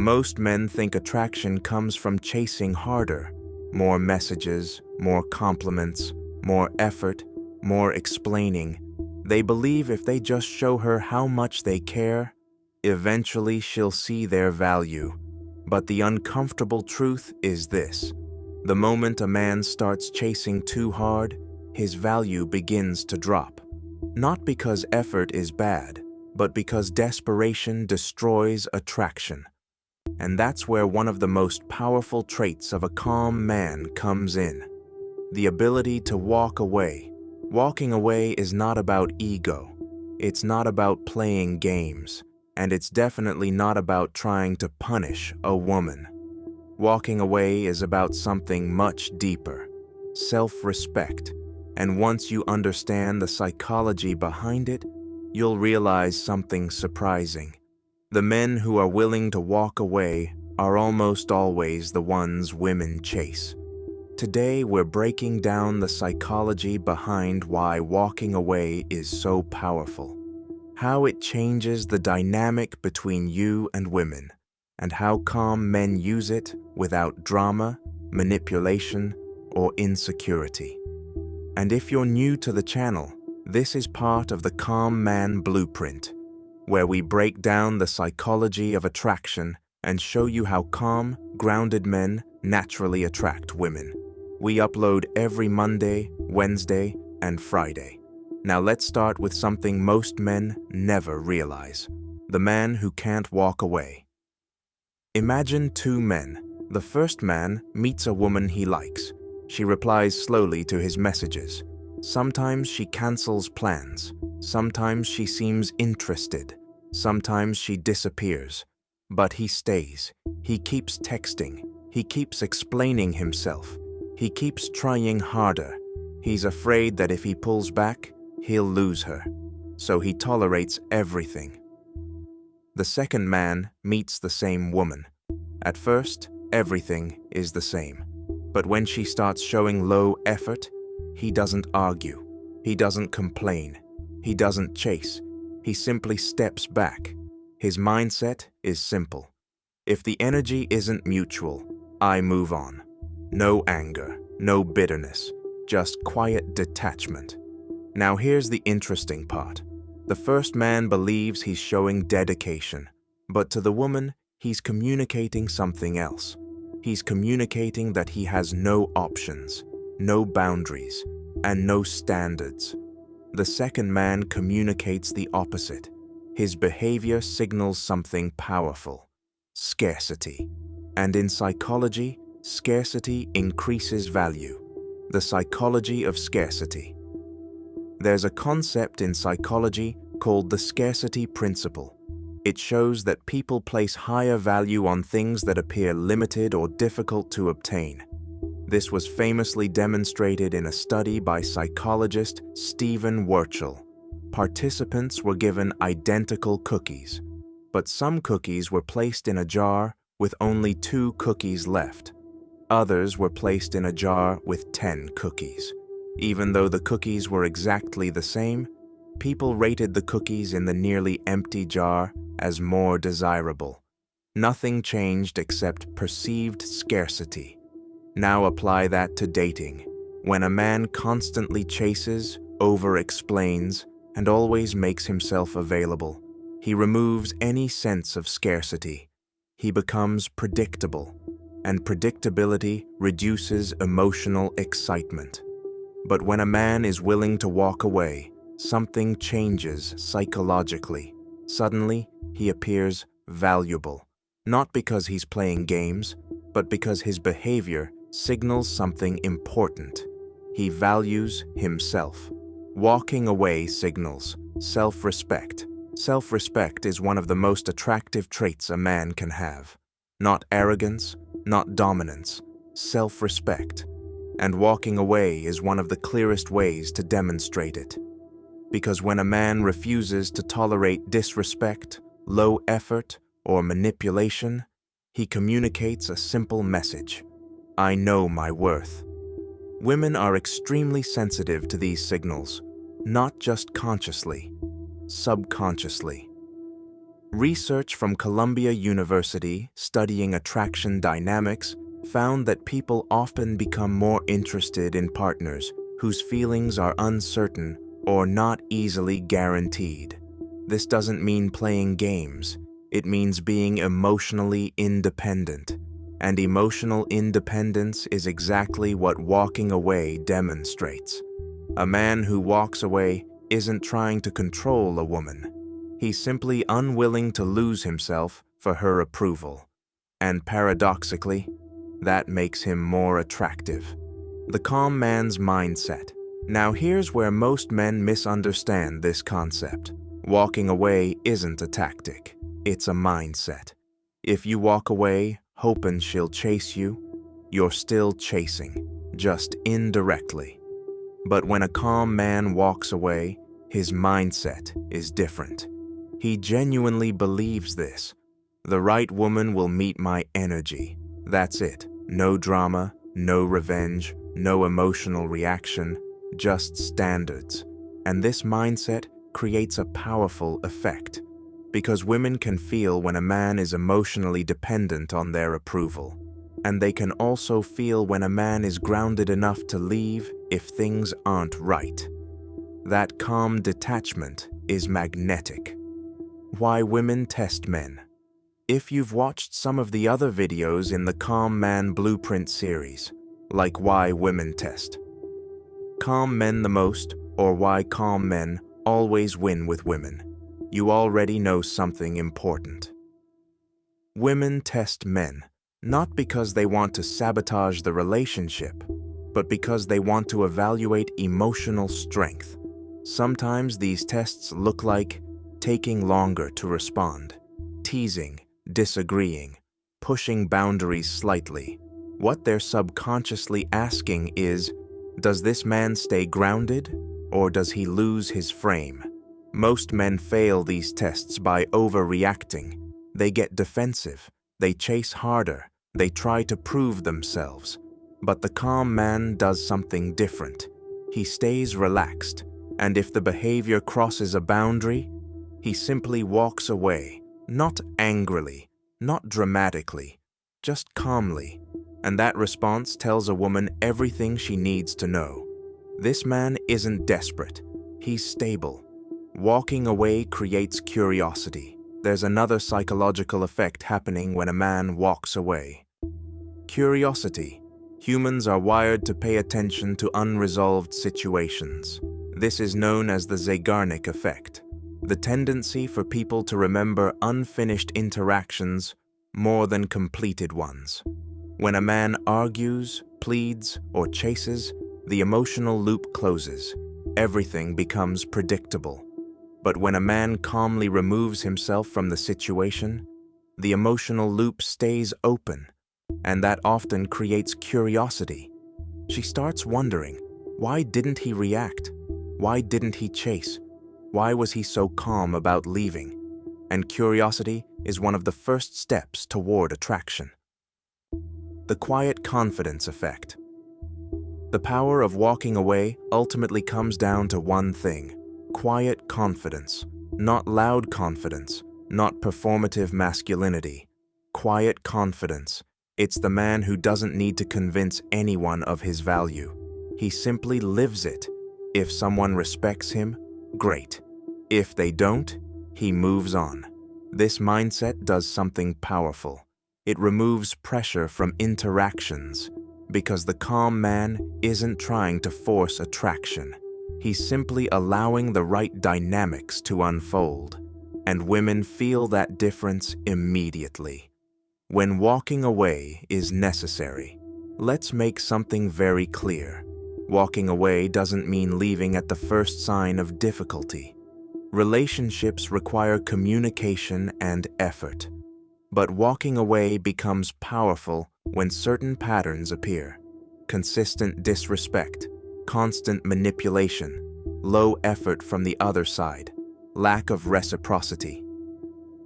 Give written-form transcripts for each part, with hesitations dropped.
Most men think attraction comes from chasing harder, more messages, more compliments, more effort, more explaining. They believe if they just show her how much they care, eventually she'll see their value. But the uncomfortable truth is this: the moment a man starts chasing too hard, his value begins to drop. Not because effort is bad, but because desperation destroys attraction. And that's where one of the most powerful traits of a calm man comes in: the ability to walk away. Walking away is not about ego. It's not about playing games. And it's definitely not about trying to punish a woman. Walking away is about something much deeper: self-respect. And once you understand the psychology behind it, you'll realize something surprising. The men who are willing to walk away are almost always the ones women chase. Today, we're breaking down the psychology behind why walking away is so powerful, how it changes the dynamic between you and women, and how calm men use it without drama, manipulation, or insecurity. And if you're new to the channel, this is part of the Calm Man Blueprint, where we break down the psychology of attraction and show you how calm, grounded men naturally attract women. We upload every Monday, Wednesday, and Friday. Now let's start with something most men never realize: the man who can't walk away. Imagine two men. The first man meets a woman he likes. She replies slowly to his messages. Sometimes she cancels plans. Sometimes she seems interested. Sometimes she disappears. But he stays. He keeps texting. He keeps explaining himself. He keeps trying harder. He's afraid that if he pulls back, he'll lose her. So he tolerates everything. The second man meets the same woman. At first, everything is the same. But when she starts showing low effort, he doesn't argue. He doesn't complain. He doesn't chase. He simply steps back. His mindset is simple: if the energy isn't mutual, I move on. No anger, no bitterness, just quiet detachment. Now here's the interesting part. The first man believes he's showing dedication, but to the woman, he's communicating something else. He's communicating that he has no options, no boundaries, and no standards. The second man communicates the opposite. His behavior signals something powerful: scarcity. And in psychology, scarcity increases value. The psychology of scarcity. There's a concept in psychology called the scarcity principle. It shows that people place higher value on things that appear limited or difficult to obtain. This was famously demonstrated in a study by psychologist Stephen Wurtzel. Participants were given identical cookies, but some cookies were placed in a jar with only 2 cookies left. Others were placed in a jar with 10 cookies. Even though the cookies were exactly the same, people rated the cookies in the nearly empty jar as more desirable. Nothing changed except perceived scarcity. Now apply that to dating. When a man constantly chases, over-explains, and always makes himself available, he removes any sense of scarcity. He becomes predictable, and predictability reduces emotional excitement. But when a man is willing to walk away, something changes psychologically. Suddenly, he appears valuable, not because he's playing games, but because his behavior signals something important. He values himself. Walking away signals self-respect. Self-respect is one of the most attractive traits a man can have. Not arrogance, not dominance, self-respect. And walking away is one of the clearest ways to demonstrate it. Because when a man refuses to tolerate disrespect, low effort, or manipulation, he communicates a simple message: I know my worth. Women are extremely sensitive to these signals, not just consciously, subconsciously. Research from Columbia University studying attraction dynamics found that people often become more interested in partners whose feelings are uncertain or not easily guaranteed. This doesn't mean playing games. It means being emotionally independent. And emotional independence is exactly what walking away demonstrates. A man who walks away isn't trying to control a woman. He's simply unwilling to lose himself for her approval. And paradoxically, that makes him more attractive. The calm man's mindset. Now here's where most men misunderstand this concept. Walking away isn't a tactic. It's a mindset. If you walk away hoping she'll chase you, you're still chasing, just indirectly. But when a calm man walks away, his mindset is different. He genuinely believes this. The right woman will meet my energy. That's it. No drama, no revenge, no emotional reaction, just standards. And this mindset creates a powerful effect, because women can feel when a man is emotionally dependent on their approval. And they can also feel when a man is grounded enough to leave if things aren't right. That calm detachment is magnetic. Why women test men. If you've watched some of the other videos in the Calm Man Blueprint series, like Why Women Test, Calm Men the Most, or Why Calm Men Always Win with Women, you already know something important. Women test men, not because they want to sabotage the relationship, but because they want to evaluate emotional strength. Sometimes these tests look like taking longer to respond, teasing, disagreeing, pushing boundaries slightly. What they're subconsciously asking is, does this man stay grounded, or does he lose his frame? Most men fail these tests by overreacting. They get defensive, they chase harder, they try to prove themselves. But the calm man does something different. He stays relaxed, and if the behavior crosses a boundary, he simply walks away. Not angrily, not dramatically, just calmly. And that response tells a woman everything she needs to know. This man isn't desperate. He's stable. Walking away creates curiosity. There's another psychological effect happening when a man walks away. Curiosity. Humans are wired to pay attention to unresolved situations. This is known as the Zeigarnik effect. The tendency for people to remember unfinished interactions more than completed ones. When a man argues, pleads, or chases, the emotional loop closes. Everything becomes predictable. But when a man calmly removes himself from the situation, the emotional loop stays open, and that often creates curiosity. She starts wondering, why didn't he react? Why didn't he chase? Why was he so calm about leaving? And curiosity is one of the first steps toward attraction. The quiet confidence effect. The power of walking away ultimately comes down to one thing: quiet confidence. Not loud confidence, not performative masculinity. Quiet confidence. It's the man who doesn't need to convince anyone of his value. He simply lives it. If someone respects him, great. If they don't, he moves on. This mindset does something powerful. It removes pressure from interactions, because the calm man isn't trying to force attraction. He's simply allowing the right dynamics to unfold, and women feel that difference immediately. When walking away is necessary, let's make something very clear. Walking away doesn't mean leaving at the first sign of difficulty. Relationships require communication and effort. But walking away becomes powerful when certain patterns appear. Consistent disrespect, constant manipulation, low effort from the other side, lack of reciprocity.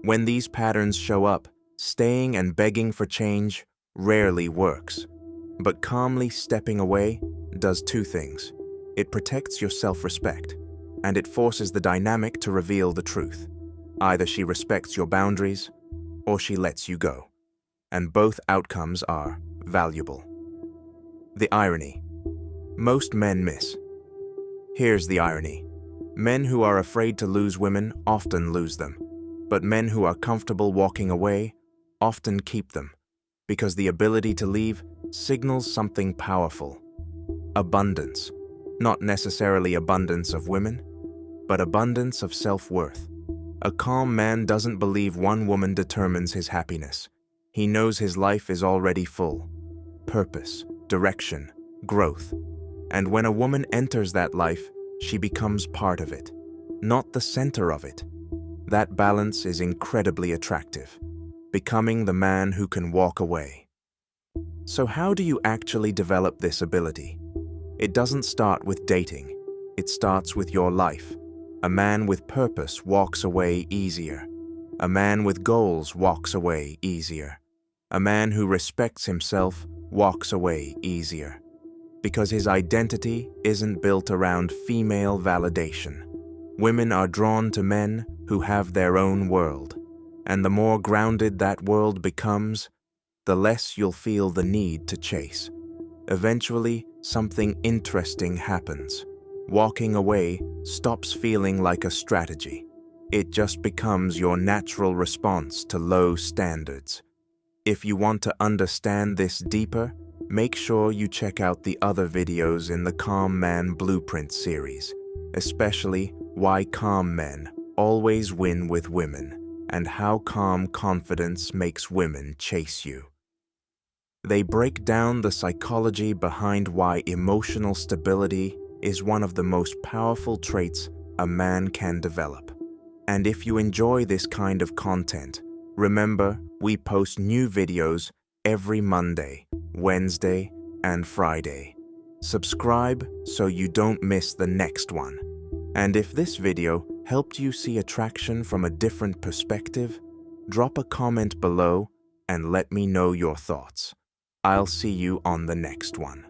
When these patterns show up, staying and begging for change rarely works. But calmly stepping away does two things. It protects your self-respect, and it forces the dynamic to reveal the truth. Either she respects your boundaries, or she lets you go. And both outcomes are valuable. The irony. Most men miss. Here's the irony. Men who are afraid to lose women often lose them, but men who are comfortable walking away often keep them, because the ability to leave signals something powerful. Abundance. Not necessarily abundance of women, but abundance of self-worth. A calm man doesn't believe one woman determines his happiness. He knows his life is already full. Purpose, direction, growth. And when a woman enters that life, she becomes part of it, not the center of it. That balance is incredibly attractive, becoming the man who can walk away. So how do you actually develop this ability? It doesn't start with dating. It starts with your life. A man with purpose walks away easier. A man with goals walks away easier. A man who respects himself walks away easier. Because his identity isn't built around female validation. Women are drawn to men who have their own world. And the more grounded that world becomes, the less you'll feel the need to chase. Eventually, something interesting happens. Walking away stops feeling like a strategy. It just becomes your natural response to low standards. If you want to understand this deeper, make sure you check out the other videos in the Calm Man Blueprint series, especially why calm men always win with women and how calm confidence makes women chase you. They break down the psychology behind why emotional stability is one of the most powerful traits a man can develop. And if you enjoy this kind of content, remember we post new videos every Monday, Wednesday, and Friday. Subscribe so you don't miss the next one. And if this video helped you see attraction from a different perspective, drop a comment below and let me know your thoughts. I'll see you on the next one.